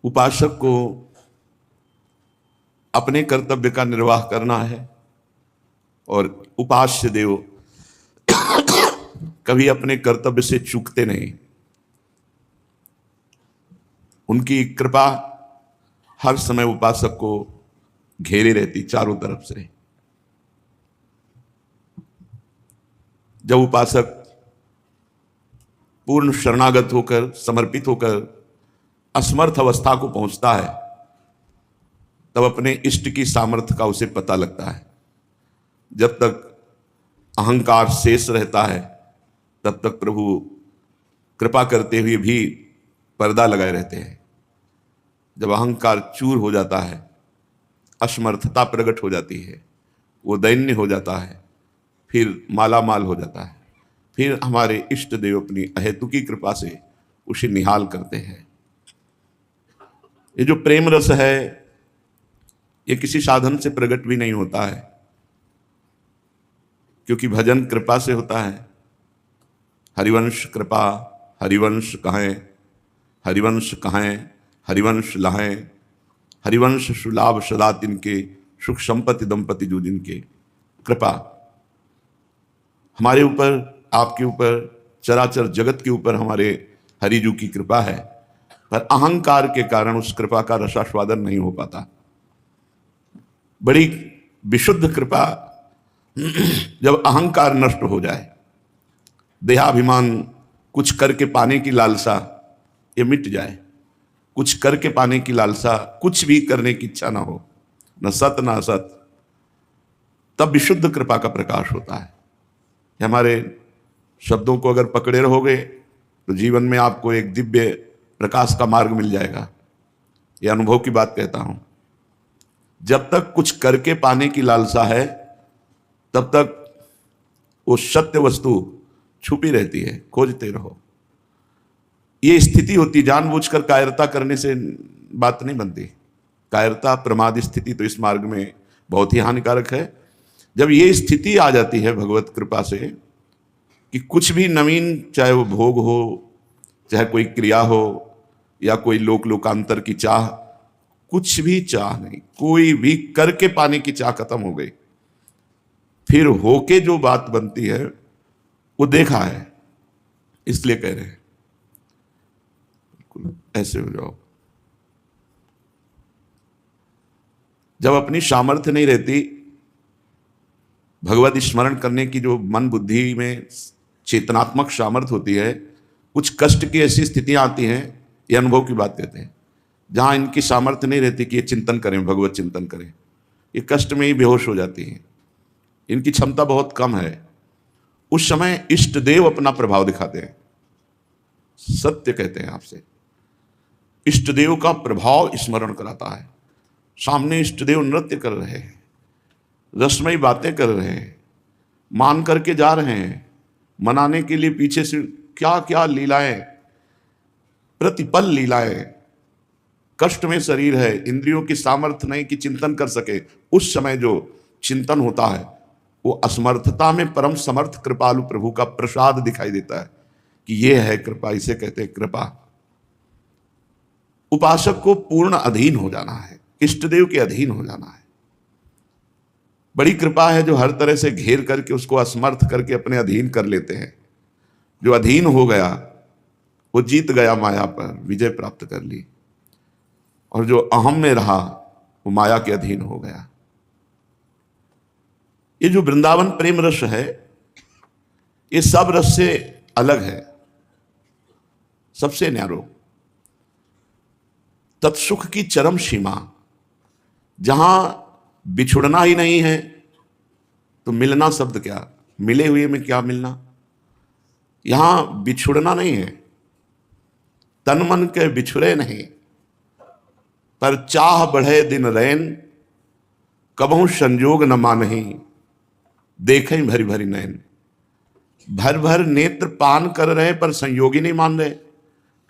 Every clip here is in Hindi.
उपासक को अपने कर्तव्य का निर्वाह करना है और उपास्य देव कभी अपने कर्तव्य से चूकते नहीं। उनकी कृपा हर समय उपासक को घेरे रहती चारों तरफ से। जब उपासक पूर्ण शरणागत होकर, समर्पित होकर असमर्थ अवस्था को पहुंचता है, तब अपने इष्ट की सामर्थ्य का उसे पता लगता है। जब तक अहंकार शेष रहता है तब तक प्रभु कृपा करते हुए भी पर्दा लगाए रहते हैं। जब अहंकार चूर हो जाता है, असमर्थता प्रकट हो जाती है, वो दैन्य हो जाता है, फिर मालामाल हो जाता है, फिर हमारे इष्ट देव अपनी अहेतुकी कृपा से उसे निहाल करते हैं। ये जो प्रेम रस है, ये किसी साधन से प्रकट भी नहीं होता है, क्योंकि भजन कृपा से होता है। हरिवंश कृपा हरिवंश कहें, हरिवंश कहें हरिवंश लहें, हरिवंश सुलाभ सदा तिनके, सुख संपत्ति दंपति जो जिनके। कृपा हमारे ऊपर, आपके ऊपर, चराचर जगत के ऊपर हमारे हरिजू की कृपा है, पर अहंकार के कारण उस कृपा का रसास्वादन नहीं हो पाता। बड़ी विशुद्ध कृपा जब अहंकार नष्ट हो जाए, देहाभिमान, कुछ करके पाने की लालसा, ये मिट जाए, कुछ करके पाने की लालसा, कुछ भी करने की इच्छा ना हो, न सत न असत, तब विशुद्ध कृपा का प्रकाश होता है। हमारे शब्दों को अगर पकड़े रहोगे तो जीवन में आपको एक दिव्य प्रकाश का मार्ग मिल जाएगा। यह अनुभव की बात कहता हूं। जब तक कुछ करके पाने की लालसा है तब तक वो सत्य वस्तु छुपी रहती है, खोजते रहो। ये स्थिति होती, जानबूझकर कायरता करने से बात नहीं बनती। कायरता, प्रमाद स्थिति तो इस मार्ग में बहुत ही हानिकारक है। जब ये स्थिति आ जाती है भगवत कृपा से कि कुछ भी नवीन, चाहे वो भोग हो, चाहे कोई क्रिया हो, या कोई लोकांतर की चाह, कुछ भी चाह नहीं, कोई भी करके पाने की चाह खत्म हो गई। फिर होके जो बात बनती है वो देखा है, इसलिए कह रहे हैं ऐसे हो जाओ। जब अपनी सामर्थ्य नहीं रहती, भगवत स्मरण करने की जो मन बुद्धि में चेतनात्मक सामर्थ्य होती है, कुछ कष्ट की ऐसी स्थितियां आती हैं, ये अनुभव की बात कहते हैं, जहां इनकी सामर्थ्य नहीं रहती कि ये चिंतन करें, भगवत चिंतन करें, ये कष्ट में ही बेहोश हो जाती हैं, इनकी क्षमता बहुत कम है। उस समय इष्ट देव अपना प्रभाव दिखाते हैं। सत्य कहते हैं आपसे, इष्ट देव का प्रभाव स्मरण कराता है। सामने इष्ट देव नृत्य कर रहे हैं, रसमयी बातें कर रहे हैं, मान करके जा रहे हैं, मनाने के लिए पीछे से क्या क्या लीलाएं, प्रतिपल लीलाएं। कष्ट में शरीर है, इंद्रियों की सामर्थ्य नहीं कि चिंतन कर सके, उस समय जो चिंतन होता है वो असमर्थता में परम समर्थ कृपालु प्रभु का प्रसाद दिखाई देता है कि ये है कृपा, इसे कहते हैं कृपा। उपासक को पूर्ण अधीन हो जाना है, इष्टदेव के अधीन हो जाना है। बड़ी कृपा है जो हर तरह से घेर करके उसको असमर्थ करके अपने अधीन कर लेते हैं। जो अधीन हो गया वो जीत गया, माया पर विजय प्राप्त कर ली, और जो अहम में रहा वो माया के अधीन हो गया। ये जो वृंदावन प्रेम रस है, ये सब रस से अलग है, सबसे न्यारो। तत्सुख की चरम सीमा, जहां बिछुड़ना ही नहीं है तो मिलना शब्द क्या, मिले हुए में क्या मिलना। यहां बिछुड़ना नहीं है, तन मन के बिछुड़े नहीं, पर चाह बढ़े दिन रैन, कबहू संजोग न मानही, देखें भरी भरी नैन। भर भर नेत्र पान कर रहे पर संयोगी नहीं मान रहे।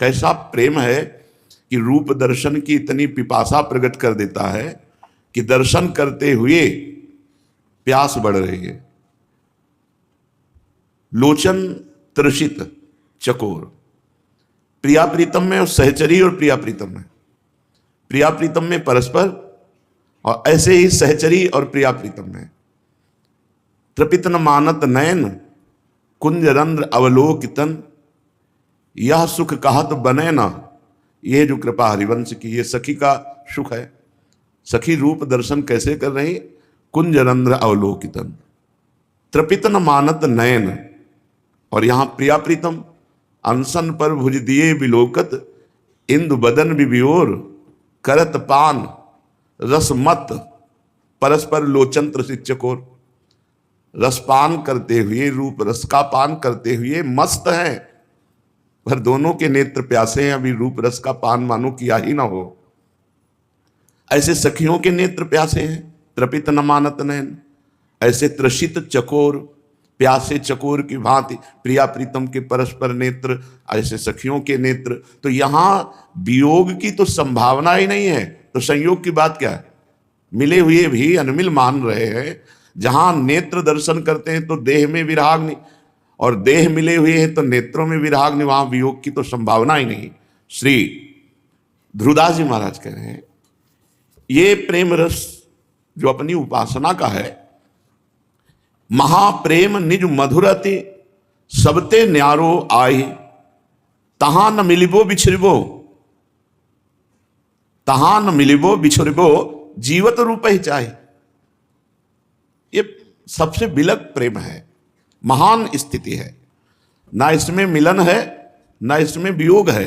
कैसा प्रेम है कि रूप दर्शन की इतनी पिपासा प्रकट कर देता है कि दर्शन करते हुए प्यास बढ़ रही है। लोचन तृषित चकोर, प्रिया प्रीतम में और सहचरी और प्रिया प्रीतम में प्रिया प्रीतम में परस्पर, और ऐसे ही सहचरी और प्रिया प्रीतम में। तृपितन मानत नयन कुंज रंध्र अवलोकितन, यह सुख कहत बने ना। ये जो कृपा हरिवंश की, ये सखी का सुख है। सखी रूप दर्शन कैसे कर रही? कुंज रंध्र अवलोकितन, तृपितन मानत नयन, और यहां प्रिया प्रीतम अनसन पर भुज दिए बिलोकत, इंदु बदन बिबियोर करत पान रसमत, परस्पर लोचन त्रसित चकोर। रसपान करते हुए, रूप रस का पान करते हुए मस्त हैं, पर दोनों के नेत्र प्यासे हैं, अभी रूप रस का पान मानो किया ही ना हो। ऐसे सखियों के नेत्र प्यासे हैं, तृपित न मानत नयन। ऐसे त्रसित चकोर, प्यासे चकोर की भांति प्रिया प्रीतम के परस्पर नेत्र, ऐसे सखियों के नेत्र। तो यहां वियोग की तो संभावना ही नहीं है, तो संयोग की बात क्या है? मिले हुए भी अनमिल मान रहे हैं। जहां नेत्र दर्शन करते हैं तो देह में विराग नहीं, और देह मिले हुए हैं तो नेत्रों में विराग नहीं, वहां वियोग की तो संभावना ही नहीं। श्री ध्रुवदास जी महाराज कह रहे हैं, ये प्रेम रस जो अपनी उपासना का है, महाप्रेम निज मधुरति सबते न्यारो आए, तहां न मिलिबो बिछरिबो, तहां न मिलिबो बिछरिबो, जीवत रूप ही चाहे। ये सबसे बिलक प्रेम है, महान स्थिति है। ना इसमें मिलन है, ना इसमें वियोग है।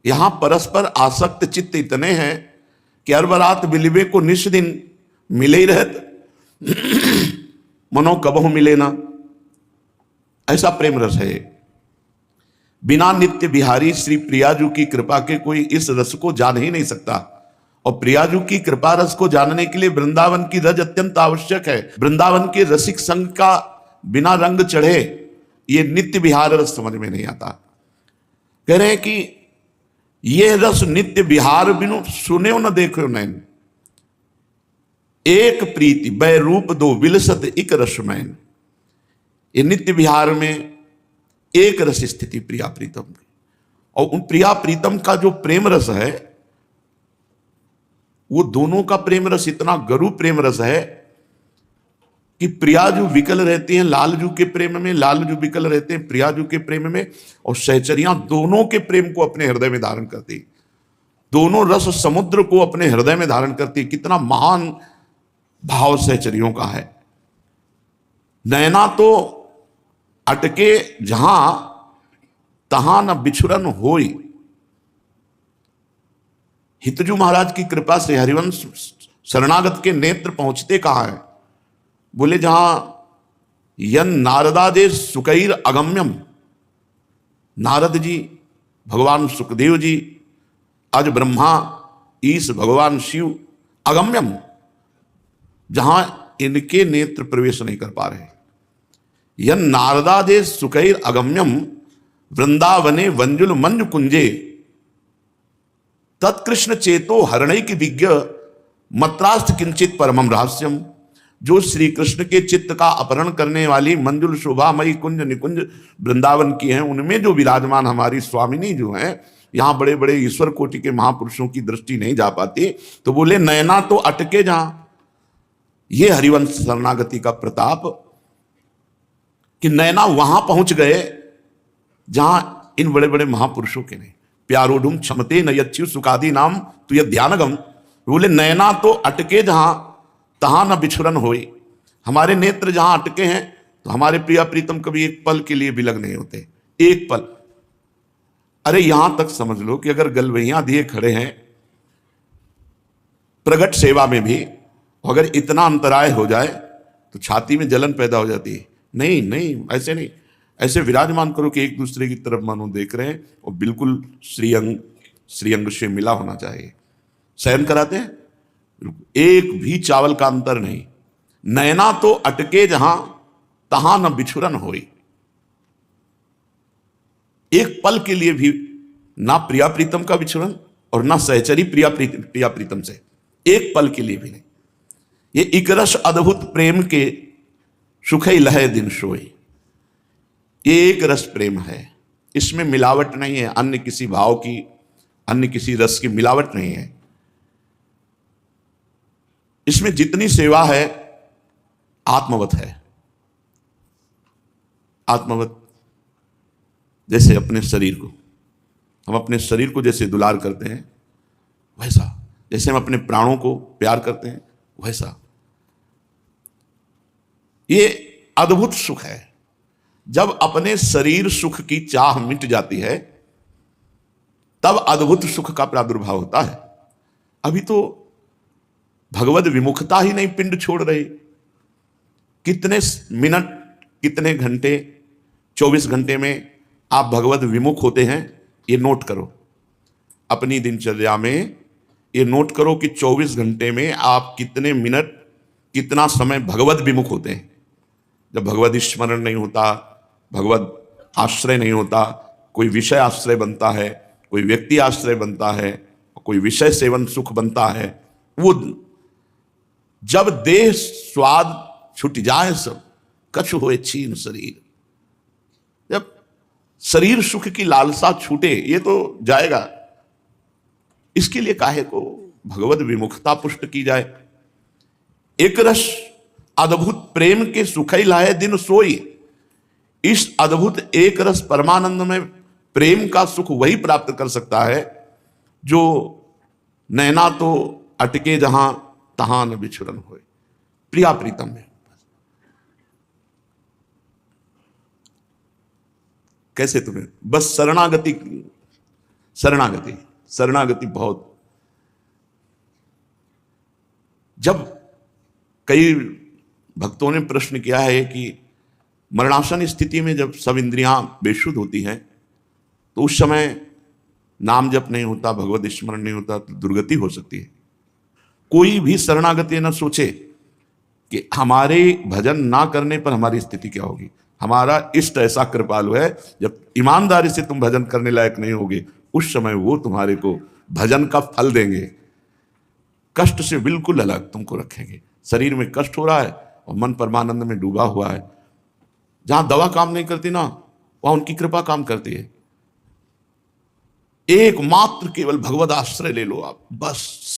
यहां परस्पर आसक्त चित्त इतने हैं कि अरबरात बिलिबे को निश दिन मिले ही रहत, मनो कबहु मिले ना। ऐसा प्रेम रस है। बिना नित्य बिहारी श्री प्रियाजू की कृपा के कोई इस रस को जान ही नहीं सकता। और प्रियाजू की कृपा रस को जानने के लिए वृंदावन की रज अत्यंत आवश्यक है। वृंदावन के रसिक संग का बिना रंग चढ़े ये नित्य विहार रस समझ में नहीं आता। कह रहे हैं कि ये रस नित्य विहार बिनु सुने न देखो नैन, एक प्रीति बै रूप दो विलसत इक रसमैन। ये नित्य विहार में एक रस स्थिति प्रिया प्रीतम की। और उन प्रिया प्रीतम का जो प्रेम रस है, वो दोनों का प्रेम रस इतना गरु प्रेम रस है कि प्रियाजू विकल रहती हैं लालजू के प्रेम में, लालजू विकल रहते हैं प्रियाजू के प्रेम में, और सहचरियां दोनों के प्रेम को अपने हृदय में धारण करती, दोनों रस समुद्र को अपने हृदय में धारण करती। कितना महान भाव सहचरियों का है। नैना तो अटके जहां तहां न बिछुरन होई। हितजू महाराज की कृपा से हरिवंश शरणागत के नेत्र पहुंचते कहां है? बोले जहां यन नारदादे सुकैर अगम्यम। नारद जी, भगवान सुखदेव जी, आज ब्रह्मा, ईश, भगवान शिव, अगम्यम, जहां इनके नेत्र प्रवेश नहीं कर पा रहे। यन नारदादे सुकैर अगम्यम वृंदावने वंजुल मंज कुंजे, तत्कृष्ण चेतो हरणई की विज्ञ मत्रास्थ किंचित परमम रहस्यम। जो श्री कृष्ण के चित्त का अपहरण करने वाली मंजुल शोभामयी कुंज निकुंज वृंदावन की हैं, उनमें जो विराजमान हमारी स्वामिनी जो हैं, यहां बड़े बड़े ईश्वर कोटि के महापुरुषों की दृष्टि नहीं जा पाती। तो बोले नैना तो अटके जहां, ये हरिवंश शरणागति का प्रताप कि नैना वहां पहुंच गए जहां इन बड़े बड़े महापुरुषों के नहीं। प्यारोडुम क्षमते नयच्यु सुखादि नाम तो यह ध्यानगम। बोले नैना तो अटके जहां तहां न बिछुरन होई। हमारे नेत्र जहां अटके हैं तो हमारे प्रिया प्रीतम कभी एक पल के लिए विलग नहीं होते, एक पल। अरे यहां तक समझ लो कि अगर गलवैया दिए खड़े हैं प्रगट सेवा में भी, अगर इतना अंतराय हो जाए तो छाती में जलन पैदा हो जाती है। नहीं नहीं, ऐसे नहीं, ऐसे विराजमान करो कि एक दूसरे की तरफ मानो देख रहे हैं, और बिल्कुल श्रीअंग से मिला होना चाहिए। शयन कराते हैं, एक भी चावल का अंतर नहीं। नैना तो अटके जहां तहां न बिछुरन होई। एक पल के लिए भी ना प्रिया प्रीतम का बिछुरन और ना सहचरी प्रिया प्रीतम से, एक पल के लिए भी नहीं। ये इकरस अद्भुत प्रेम के सुखई लहे दिन सोई। ये एक रस प्रेम है, इसमें मिलावट नहीं है अन्य किसी भाव की, अन्य किसी रस की मिलावट नहीं है। इसमें जितनी सेवा है आत्मवत है। आत्मवत जैसे अपने शरीर को, हम अपने शरीर को जैसे दुलार करते हैं वैसा, जैसे हम अपने प्राणों को प्यार करते हैं वैसा। ये अद्भुत सुख है। जब अपने शरीर सुख की चाह मिट जाती है तब अद्भुत सुख का प्रादुर्भाव होता है। अभी तो भगवद विमुखता ही नहीं पिंड छोड़ रही। कितने मिनट, कितने घंटे, 24 घंटे में आप भगवद विमुख होते हैं, ये नोट करो अपनी दिनचर्या में। ये नोट करो कि 24 घंटे में आप कितने मिनट, कितना समय भगवद विमुख होते हैं। जब भगवद स्मरण नहीं होता, भगवद आश्रय नहीं होता, कोई विषय आश्रय बनता है, कोई व्यक्ति आश्रय बनता है, कोई विषय सेवन सुख बनता है, वो जब देह स्वाद छूट जाए सब कछु होए छीन शरीर। जब शरीर सुख की लालसा छूटे, ये तो जाएगा। इसके लिए काहे को भगवद विमुखता पुष्ट की जाए। एक रस अद्भुत प्रेम के सुखई लाए दिन सोई। इस अद्भुत एक रस परमानंद में प्रेम का सुख वही प्राप्त कर सकता है जो नैना तो अटके जहां तहां न बिछुरन होए। प्रिया प्रीतम में कैसे तुम्हें बस शरणागति, शरणागति, शरणागति बहुत। जब कई भक्तों ने प्रश्न किया है कि मरणासन स्थिति में जब सब इंद्रियां बेशुद्ध होती हैं तो उस समय नाम जप नहीं होता, भगवत स्मरण नहीं होता, तो दुर्गति हो सकती है। कोई भी शरणागति न सोचे कि हमारे भजन ना करने पर हमारी स्थिति क्या होगी। हमारा इष्ट ऐसा कृपालु है, जब ईमानदारी से तुम भजन करने लायक नहीं होगे उस समय वो तुम्हारे को भजन का फल देंगे। कष्ट से बिल्कुल अलग तुमको रखेंगे। शरीर में कष्ट हो रहा है और मन परमानंद में डूबा हुआ है। जहां दवा काम नहीं करती ना, वहां उनकी कृपा काम करती है। एकमात्र केवल भगवद आश्रय ले लो आप, बस